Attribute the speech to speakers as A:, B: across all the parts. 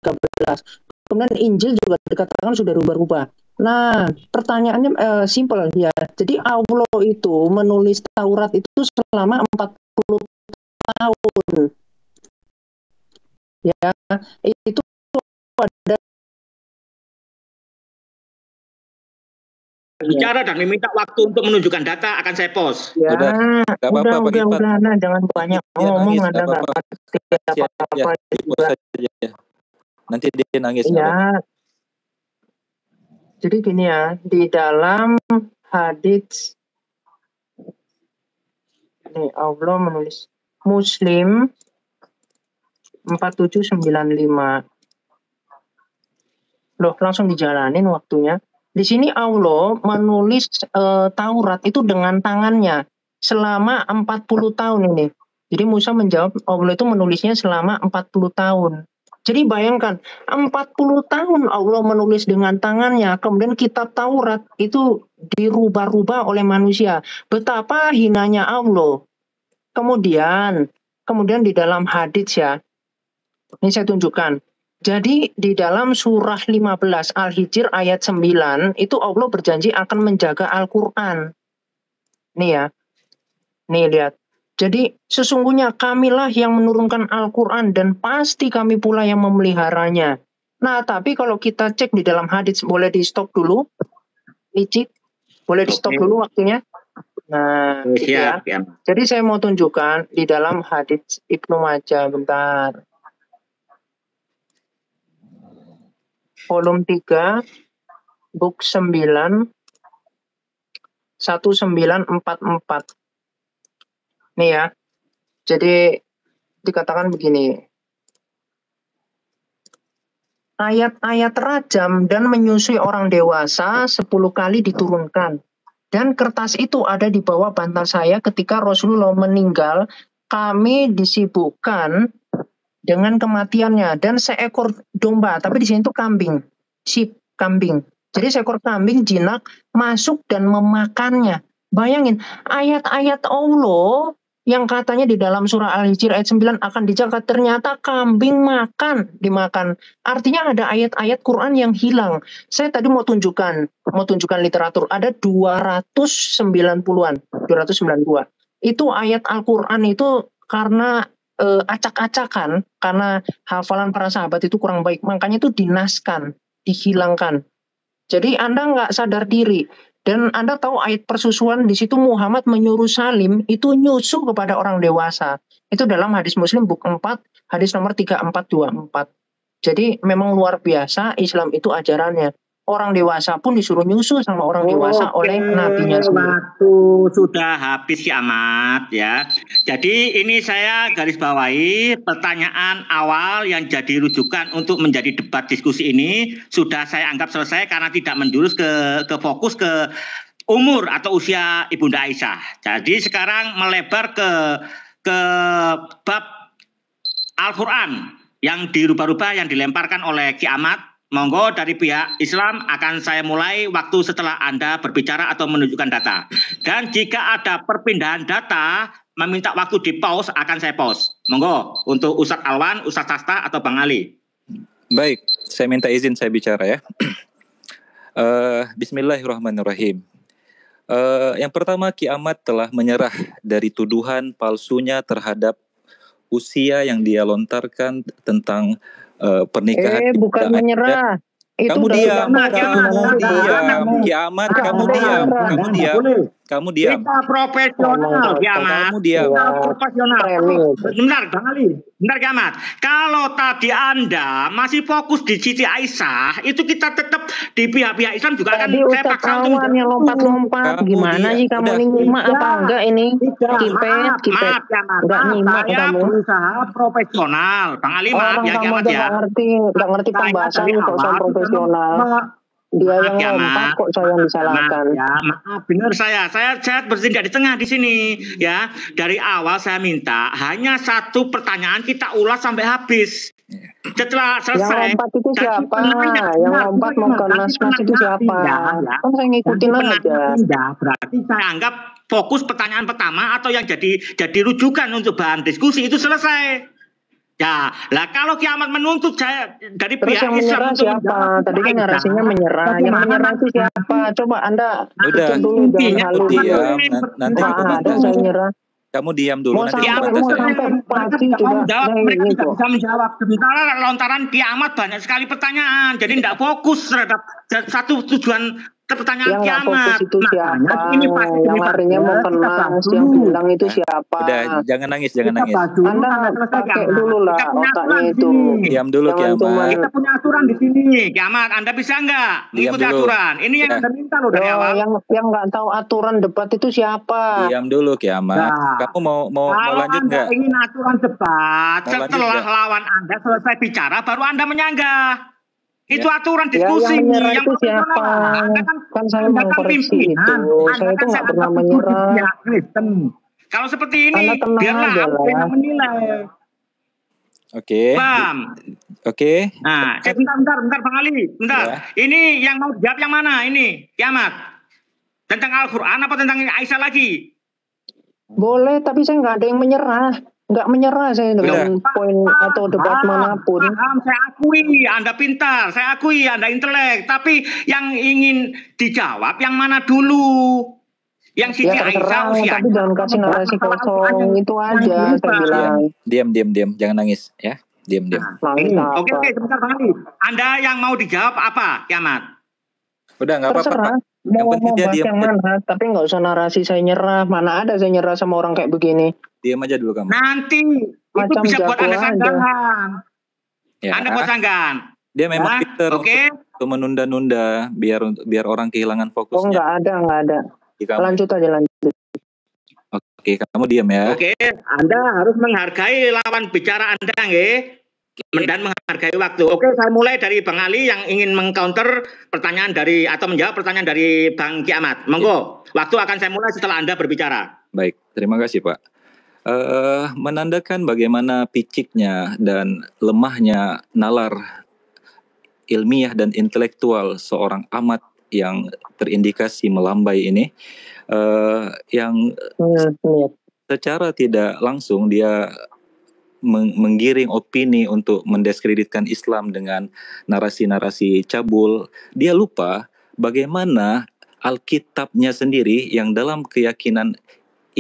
A: 13. Kemudian Injil juga dikatakan sudah rubah-rubah. Nah, pertanyaannya simpel ya. Jadi Allah itu menulis Taurat itu selama 40 tahun. Ya, itu ada
B: bicara dan meminta waktu untuk menunjukkan data akan saya post.
A: Ya, udah, nah, jangan banyak ngomong,
C: nangis,
A: Anda nggak ngerti apa-apa.
C: Nanti dia nangis.
A: Ya, jadi gini ya, di dalam hadits ini Allah menulis Muslim 4795. Loh, langsung dijalanin waktunya. Di sini Allah menulis Taurat itu dengan tangannya selama 40 tahun ini. Jadi Musa menjawab, Allah itu menulisnya selama 40 tahun. Jadi bayangkan, 40 tahun Allah menulis dengan tangannya, kemudian kitab Taurat itu dirubah-rubah oleh manusia. Betapa hinanya Allah. Kemudian di dalam hadits ya, ini saya tunjukkan. Jadi di dalam surah 15 Al-Hijr ayat 9 itu Allah berjanji akan menjaga Al-Quran. Nih ya. Nih lihat. Jadi sesungguhnya kamilah yang menurunkan Al-Quran dan pasti kami pula yang memeliharanya. Nah tapi kalau kita cek di dalam hadits, boleh di stop dulu? Icik, boleh di stop dulu waktunya? Nah gitu ya. Jadi saya mau tunjukkan di dalam hadits Ibnu Majah, bentar. Volume 3, book 9, 1944. Nih ya, jadi dikatakan begini. Ayat-ayat rajam dan menyusui orang dewasa 10 kali diturunkan. Dan kertas itu ada di bawah bantal saya ketika Rasulullah meninggal. Kami disibukkan dengan kematiannya dan seekor domba, tapi di sini itu kambing, sheep, kambing. Jadi seekor kambing jinak masuk dan memakannya. Bayangin, ayat-ayat Allah yang katanya di dalam surah Al-Hijr ayat 9 akan dijaga, ternyata kambing dimakan. Artinya ada ayat-ayat Quran yang hilang. Saya tadi mau tunjukkan literatur, ada 290-an, 292. Itu ayat Al-Quran itu karena acak-acakan, karena hafalan para sahabat itu kurang baik, makanya itu dinaskan, dihilangkan. Jadi Anda nggak sadar diri, dan Anda tahu ayat persusuan di situ Muhammad menyuruh Salim itu nyusu kepada orang dewasa. Itu dalam hadis Muslim buku 4, hadis nomor 3424. Jadi memang luar biasa Islam itu ajarannya. Orang dewasa pun disuruh nyusu sama orang dewasa oleh nabinya sendiri.
B: Waktu sudah habis ya Ahmad ya. Jadi ini saya garis bawahi pertanyaan awal yang jadi rujukan untuk menjadi debat diskusi ini sudah saya anggap selesai karena tidak menjurus ke fokus ke umur atau usia Ibunda Aisyah. Jadi sekarang melebar ke bab Al-Quran yang dirubah-rubah yang dilemparkan oleh Ki Ahmad. Monggo dari pihak Islam akan saya mulai waktu setelah Anda berbicara atau menunjukkan data. Dan jika ada perpindahan data, meminta waktu di pause, akan saya pause. Monggo untuk Ustadz Alwan, Ustadz Sasta, atau Bang Ali.
C: Baik, saya minta izin saya bicara ya. Bismillahirrahmanirrahim. Yang pertama, Ki Ahmad telah menyerah dari tuduhan palsunya terhadap usia yang dia lontarkan tentang pernikahan.
A: Bukan menyerah.
C: Kamu diam, Ki Ahmad, kamu diam.
B: Kita profesional, Ki Ahmad.
C: Kamu diam.
B: Profesional. Bentar, Bang Ali. Bentar, Ki Ahmad. Kalau tadi Anda masih fokus di Siti Aisyah, itu kita tetap di pihak-pihak Islam juga akan saya paksa untuk
A: yang lompat-lompat. Gimana sih kamu ini nyimak apa enggak ini? Kipet. Enggak nyimak kamu.
B: Berusaha profesional. Bang Ali, maaf ya, Ki Ahmad ya.
A: Enggak ngerti pembahasan kok soal profesional. Dia yang lompat kok saya yang disalahkan.
B: Ya, maaf, benar saya bertindak di tengah di sini ya. Dari awal saya minta hanya satu pertanyaan kita ulas sampai habis. Setelah selesai.
A: Yang lompat itu siapa? Yang lompat mau ke mas itu siapa? Kan saya ngikutin aja.
B: Berarti saya anggap fokus pertanyaan pertama atau yang jadi rujukan untuk bahan diskusi itu selesai. Ya, lah kalau kiamat menuntut saya dari
A: Terus
B: pihak
A: yang
B: Islam
A: menyerah
B: untuk
A: siapa?
B: menjawab
A: Tadi kan
B: Aisyah,
A: narasinya menyerah. Yang
B: bagaimana
A: menyerah itu
B: nanti
A: siapa? Coba Anda
C: Udah,
A: pikir dulu, jangan
B: intinya
A: halu
C: kamu
A: dulu.
C: diam. Nanti
A: Nggak
C: aku
A: ada
C: bantah.
A: saya nyerah.
C: Kamu diam dulu,
A: Mau
C: nanti aku
A: sampai
C: bantah
A: mau
C: saya.
A: sampai
B: mereka
A: pagi
B: tidak mau
A: juga
B: menjawab,
A: saya
B: mereka
A: ini
B: tidak
A: kok.
B: bisa menjawab. Sementara lontaran kiamat banyak sekali pertanyaan, jadi tidak fokus terhadap satu tujuan pertanyaan
A: Yang nggak fokus
B: kiamat.
A: itu siapa?
B: Makanya ini pasti
A: Yang harinya mau
B: kita
A: kena,
B: bahas
A: yang
B: dulu.
A: bilang itu
C: Nah,
A: siapa?
C: udah, jangan nangis, jangan
B: Kita
C: nangis.
B: bahas dulu
A: Anda
B: sampai selesai
A: pakai
B: kiamat.
A: dulu lah
B: Kita punya
A: otaknya
B: aturan di
A: itu.
B: sini.
C: Diam dulu
A: Jangan
C: kiamat.
A: cuman
B: Kita punya aturan di sini, kiamat. Anda bisa nggak
C: Diam
B: mengikuti
C: dulu.
B: aturan? Ini yang
C: Ya.
B: Anda minta loh dari awal.
A: yang nggak tahu aturan debat itu siapa?
C: Diam dulu kiamat.
B: Nah,
C: Kamu mau
B: kalau
C: lanjut
B: Anda
C: nggak?
B: ingin aturan debat,
C: Mau lanjut
B: setelah
C: nggak?
B: lawan Anda selesai bicara, baru Anda menyanggah. Itu
C: Ya.
B: aturan
A: Ya,
B: diskusi
A: yang menyerah
B: yang
A: itu
B: profesional.
A: siapa?
B: Anda kan
A: Saya
B: Anda kan
A: mengkoreksi itu.
B: pimpinan,
A: Saya
B: Anda
A: itu
B: kan
A: nggak
B: saya
A: pernah
B: anggap itu di
A: menyerah.
B: pihak Kristen. Kalau seperti ini,
A: Anda tenang
B: biarlah
A: aja
B: Allah yang
A: lah.
B: menilai.
C: Oke.
B: Paham?
C: Oke.
B: Nah, bentar, Bang Ali, bentar.
C: Ya.
B: Ini yang mau jawab yang mana? Ini kiamat tentang Al-Quran apa tentang Aisyah lagi?
A: Boleh, tapi saya nggak ada yang menyerah. Nggak menyerah saya dengan poin atau debat manapun.
B: Paham, saya akui Anda pintar, saya akui Anda intelek. Tapi yang ingin dijawab yang mana dulu? Yang Siti
A: Ya
B: Aisyah
A: terserah,
B: usianya.
A: tapi jangan kasih narasi kosong. Itu aja saya bilang.
C: Diam. Jangan nangis ya. Diam.
A: Nangis apa?
B: Oke, sebentar Bang Ali. Anda yang mau dijawab apa, kiamat?
C: Udah nggak apa-apa.
A: Terserah.
C: Yang penting
A: Mau
C: dia
A: bahas
C: diam.
A: yang mana? Tapi nggak usah narasi saya nyerah. Mana ada saya nyerah sama orang kayak begini.
C: Diam aja dulu kamu.
B: Nanti
A: Macam
B: itu bisa buat
A: jago
B: Anda
A: aja.
B: sanggahan.
C: Ya.
B: Anda buat sanggahan.
C: Dia memang
B: Ya,
C: pinter
B: oke.
C: untuk menunda-nunda biar orang kehilangan
A: Oh
C: fokusnya.
A: nggak ada.
C: Di kamu.
A: Lanjut.
C: Oke, kamu diam ya.
B: Oke, Anda harus menghargai lawan bicara Anda, nggih. Dan menghargai waktu. Oke, saya mulai dari Bang Ali yang ingin mengcounter pertanyaan dari atau menjawab pertanyaan dari Bang Kiamat. Monggo, waktu akan saya mulai setelah Anda berbicara.
C: Baik, terima kasih Pak. Menandakan bagaimana piciknya dan lemahnya nalar ilmiah dan intelektual seorang amat yang terindikasi melambai ini, yang secara tidak langsung dia menggiring opini untuk mendiskreditkan Islam dengan narasi-narasi cabul. Dia lupa bagaimana Alkitabnya sendiri yang dalam keyakinan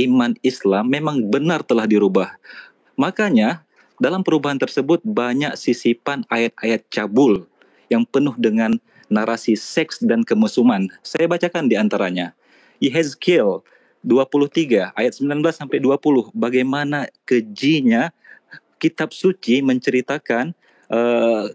C: iman Islam memang benar telah dirubah. Makanya dalam perubahan tersebut banyak sisipan ayat-ayat cabul yang penuh dengan narasi seks dan kemesuman. Saya bacakan di antaranya. Yehezkiel 23 ayat 19 sampai 20. Bagaimana kejinya kitab suci menceritakan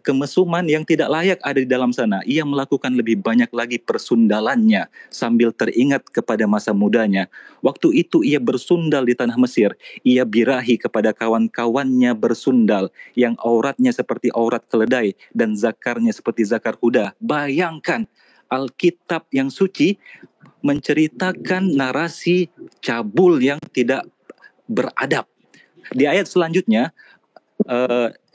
C: kemesuman yang tidak layak ada di dalam sana. Ia melakukan lebih banyak lagi persundalannya sambil teringat kepada masa mudanya. Waktu itu ia bersundal di tanah Mesir. Ia birahi kepada kawan-kawannya bersundal yang auratnya seperti aurat keledai dan zakarnya seperti zakar kuda. Bayangkan Alkitab yang suci menceritakan narasi cabul yang tidak beradab. Di ayat selanjutnya,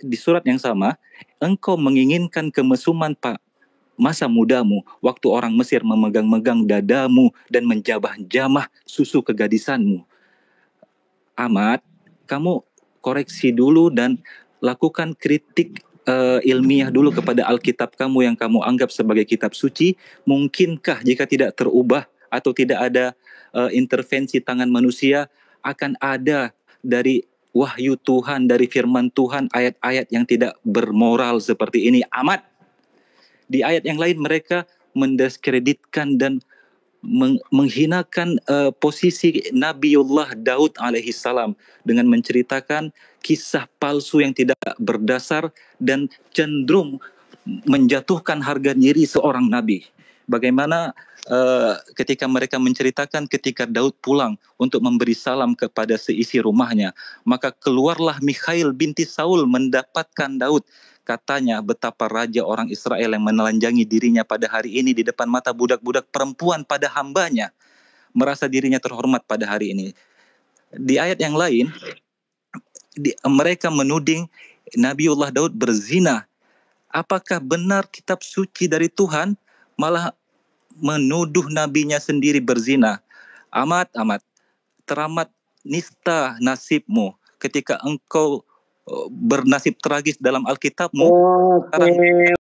C: di surat yang sama, engkau menginginkan kemesuman masa mudamu, waktu orang Mesir memegang-megang dadamu dan menjamah-jamah susu kegadisanmu. Amat, kamu koreksi dulu dan lakukan kritik ilmiah dulu kepada Alkitab kamu yang kamu anggap sebagai kitab suci. Mungkinkah jika tidak terubah atau tidak ada intervensi tangan manusia, akan ada dari wahyu Tuhan, dari firman Tuhan, ayat-ayat yang tidak bermoral seperti ini? Amat. Di ayat yang lain mereka mendiskreditkan dan menghinakan posisi Nabiullah Daud alaihissalam dengan menceritakan kisah palsu yang tidak berdasar dan cenderung menjatuhkan harga diri seorang nabi. Bagaimana ketika mereka menceritakan ketika Daud pulang untuk memberi salam kepada seisi rumahnya, maka keluarlah Mikhail binti Saul mendapatkan Daud. Katanya betapa raja orang Israel yang menelanjangi dirinya pada hari ini di depan mata budak-budak perempuan pada hambanya, merasa dirinya terhormat pada hari ini. Di ayat yang lain, mereka menuding Nabiullah Daud berzina. Apakah benar kitab suci dari Tuhan malah menuduh nabinya sendiri berzina? Amat, teramat nista nasibmu ketika engkau bernasib tragis dalam Alkitabmu.
B: Oke.